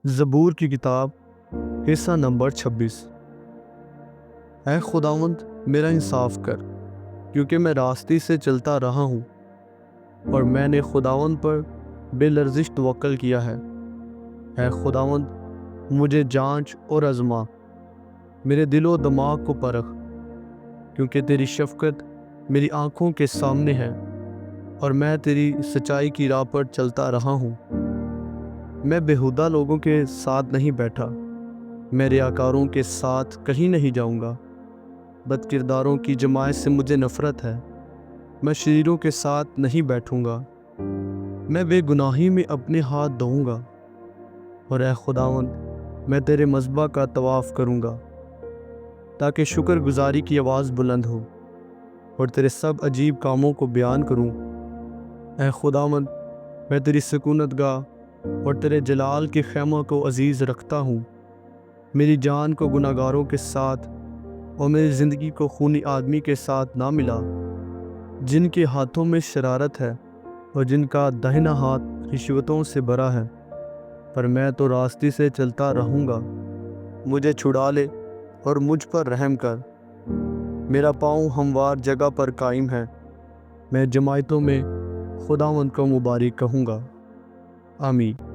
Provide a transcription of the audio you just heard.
زبور کی کتاب حصہ نمبر 26۔ اے خداوند میرا انصاف کر، کیونکہ میں راستے سے چلتا رہا ہوں اور میں نے خداوند پر بے لرزش توکل کیا ہے۔ اے خداوند مجھے جانچ اور آزما، میرے دل و دماغ کو پرکھ، کیونکہ تیری شفقت میری آنکھوں کے سامنے ہے اور میں تیری سچائی کی راہ پر چلتا رہا ہوں۔ میں بےہودہ لوگوں کے ساتھ نہیں بیٹھا، میں ریاکاروں کے ساتھ کہیں نہیں جاؤں گا۔ بد کرداروں کی جماعت سے مجھے نفرت ہے، میں شریروں کے ساتھ نہیں بیٹھوں گا۔ میں بے گناہی میں اپنے ہاتھ دھوؤں گا، اور اے خداوند میں تیرے مذبح کا طواف کروں گا، تاکہ شکر گزاری کی آواز بلند ہو اور تیرے سب عجیب کاموں کو بیان کروں۔ اے خداوند میں تیری سکونت گاہ اور تیرے جلال کے خیمہ کو عزیز رکھتا ہوں۔ میری جان کو گناہ گاروں کے ساتھ اور میری زندگی کو خونی آدمی کے ساتھ نہ ملا، جن کے ہاتھوں میں شرارت ہے اور جن کا داہنا ہاتھ رشوتوں سے بھرا ہے۔ پر میں تو راستے سے چلتا رہوں گا، مجھے چھڑا لے اور مجھ پر رحم کر۔ میرا پاؤں ہموار جگہ پر قائم ہے، میں جماعتوں میں خداوند کو مبارک کہوں گا۔ آمین۔